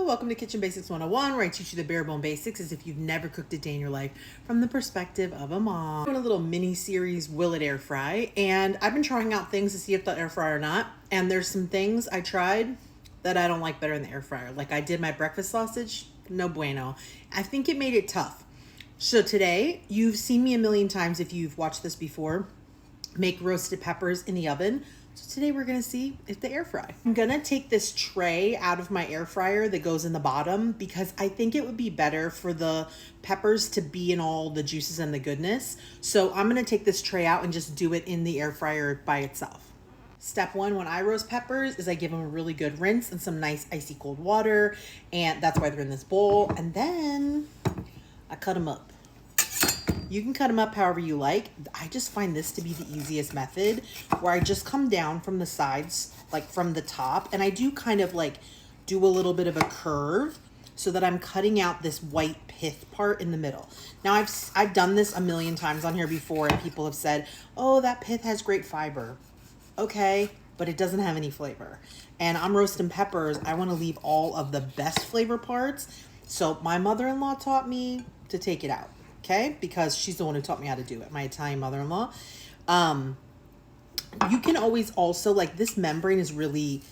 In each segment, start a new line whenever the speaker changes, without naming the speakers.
Welcome to Kitchen Basics 101, where I teach you the bare bone basics as if you've never cooked a day in your life from the perspective of a mom. I'm doing a little mini series, Will It Air Fry? And I've been trying out things to see if they'll air fry or not. And there's some things I tried that I don't like better in the air fryer. Like I did my breakfast sausage, no bueno. I think it made it tough. So today, you've seen me a million times if you've watched this before, make roasted peppers in the oven. So today we're gonna see if they air fry. I'm gonna take this tray out of my air fryer that goes in the bottom because I think it would be better for the peppers to be in all the juices and the goodness. So I'm gonna take this tray out and just do it in the air fryer by itself. Step one, when I roast peppers, is I give them a really good rinse and some nice icy cold water. And that's why they're in this bowl. And then I cut them up. You can cut them up however you like. I just find this to be the easiest method, where I just come down from the sides, like from the top, and I do kind of like do a little bit of a curve so that I'm cutting out this white pith part in the middle. Now I've done this a million times on here before, and people have said, oh, that pith has great fiber. Okay, but it doesn't have any flavor. And I'm roasting peppers. I want to leave all of the best flavor parts. So my mother-in-law taught me to take it out. Okay, because she's the one who taught me how to do it, my Italian mother-in-law. You can always also, like, this membrane is really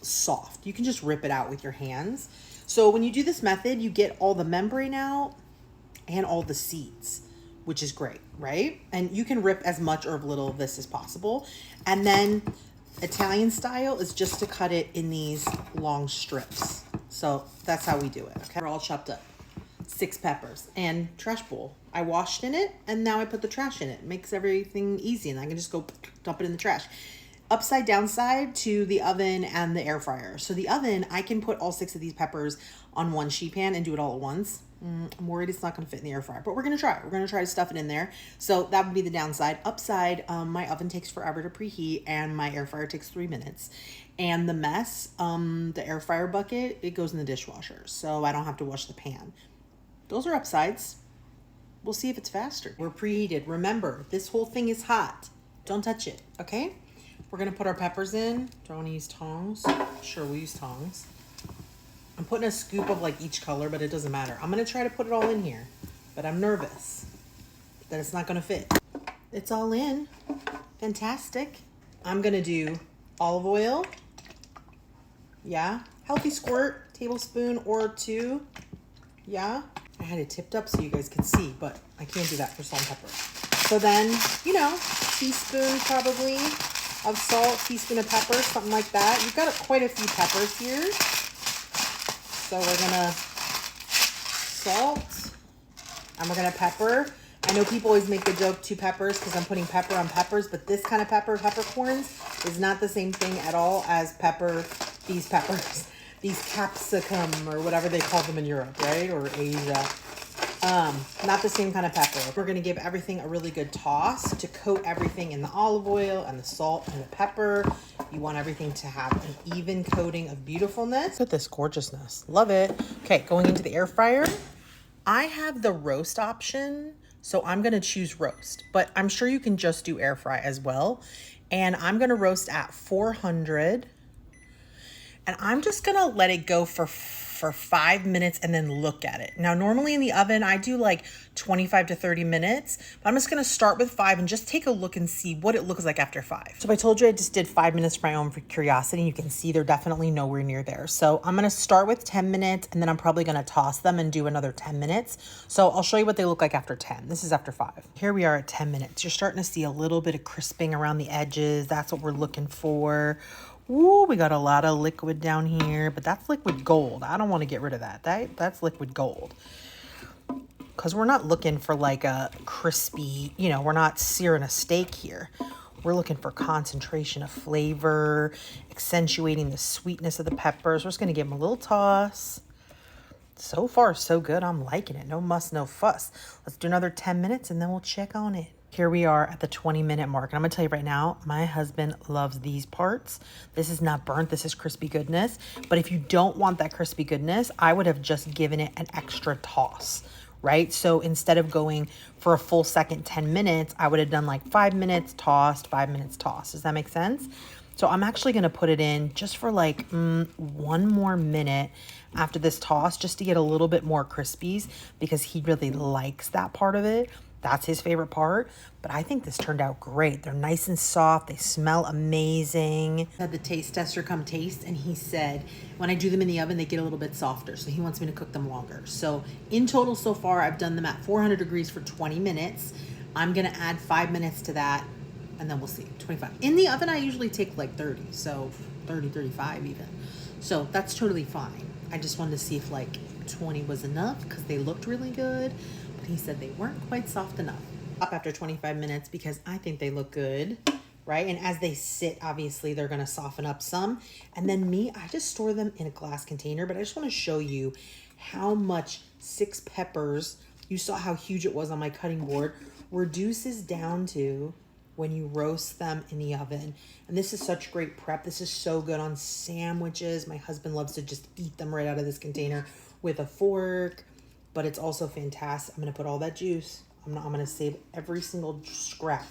soft. You can just rip it out with your hands. So when you do this method, you get all the membrane out and all the seeds, which is great, right? And you can rip as much or little of this as possible. And then Italian style is just to cut it in these long strips. So that's how we do it, okay? We're all chopped up. 6 peppers and trash bowl. I washed in it and now I put the trash in it. It makes everything easy and I can just go dump it in the trash. Upside down side to the oven and the air fryer. So the oven, I can put all 6 of these peppers on one sheet pan and do it all at once. I'm worried it's not going to fit in the air fryer, but we're going to try. We're going to try to stuff it in there. So that would be the downside. Upside, my oven takes forever to preheat and my air fryer takes 3 minutes. And the mess, the air fryer bucket, it goes in the dishwasher. So I don't have to wash the pan. Those are upsides. We'll see if it's faster. We're preheated. Remember, this whole thing is hot. Don't touch it, okay? We're gonna put our peppers in. Do I wanna use tongs? Sure, we'll use tongs. I'm putting a scoop of like each color, but it doesn't matter. I'm gonna try to put it all in here, but I'm nervous that it's not gonna fit. It's all in. Fantastic. I'm gonna do olive oil. Yeah, healthy squirt, tablespoon or 2. Yeah. I had it tipped up so you guys could see, but I can't do that for salt and pepper. So then, you know, teaspoon probably of salt, teaspoon of pepper, something like that. You've got quite a few peppers here. So we're gonna salt and we're gonna pepper. I know people always make the joke 2 peppers because I'm putting pepper on peppers, but this kind of peppercorns is not the same thing at all as these peppers. These capsicum or whatever they call them in Europe, right? Or Asia. Not the same kind of pepper. We're gonna give everything a really good toss to coat everything in the olive oil and the salt and the pepper. You want everything to have an even coating of beautifulness. Look at this gorgeousness. Love it. Okay, going into the air fryer. I have the roast option, so I'm gonna choose roast, but I'm sure you can just do air fry as well. And I'm gonna roast at 400. And I'm just gonna let it go for 5 minutes and then look at it. Now, normally in the oven, I do like 25 to 30 minutes, but I'm just gonna start with 5 and just take a look and see what it looks like after 5. So I told you I just did 5 minutes for my own curiosity. You can see they're definitely nowhere near there. So I'm gonna start with 10 minutes and then I'm probably gonna toss them and do another 10 minutes. So I'll show you what they look like after 10. This is after 5. Here we are at 10 minutes. You're starting to see a little bit of crisping around the edges. That's what we're looking for. Ooh, we got a lot of liquid down here, but that's liquid gold. I don't want to get rid of that. That's liquid gold. Because we're not looking for like a crispy, you know, we're not searing a steak here. We're looking for concentration of flavor, accentuating the sweetness of the peppers. We're just going to give them a little toss. So far, so good. I'm liking it. No muss, no fuss. Let's do another 10 minutes and then we'll check on it. Here we are at the 20-minute mark. And I'm gonna tell you right now, my husband loves these parts. This is not burnt, this is crispy goodness. But if you don't want that crispy goodness, I would have just given it an extra toss, right? So instead of going for a full second, 10 minutes, I would have done like 5 minutes tossed, 5 minutes tossed. Does that make sense? So I'm actually gonna put it in just for like 1 more minute. after this toss just to get a little bit more crispies because he really likes that part of it. That's his favorite part. But I think this turned out great. They're nice and soft. They smell amazing. I had the taste tester come taste, and he said when I do them in the oven, they get a little bit softer. So he wants me to cook them longer. So in total so far, I've done them at 400 degrees for 20 minutes. I'm going to add 5 minutes to that, and then we'll see. 25. In the oven, I usually take like 30. So 30, 35 even. So that's totally fine. I just wanted to see if like 20 was enough because they looked really good. He said they weren't quite soft enough. Up after 25 minutes because I think they look good, right? And as they sit, obviously they're gonna soften up some. And then I just store them in a glass container, but I just wanna show you how much 6 peppers, you saw how huge it was on my cutting board, reduces down to when you roast them in the oven. And this is such great prep. This is so good on sandwiches. My husband loves to just eat them right out of this container with a fork. But it's also fantastic. I'm going to put all that juice. I'm going to save every single scrap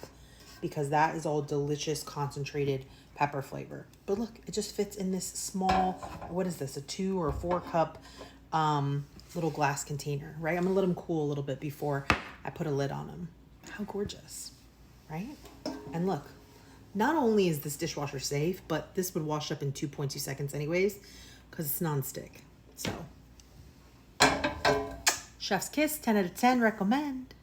because that is all delicious concentrated pepper flavor. But look, it just fits in this small, what is this, a 2 or 4 cup little glass container, right? I'm going to let them cool a little bit before I put a lid on them. How gorgeous, right? And look, not only is this dishwasher safe, but this would wash up in 2.2 seconds anyways because it's nonstick. So... Chef's kiss, 10 out of 10, recommend.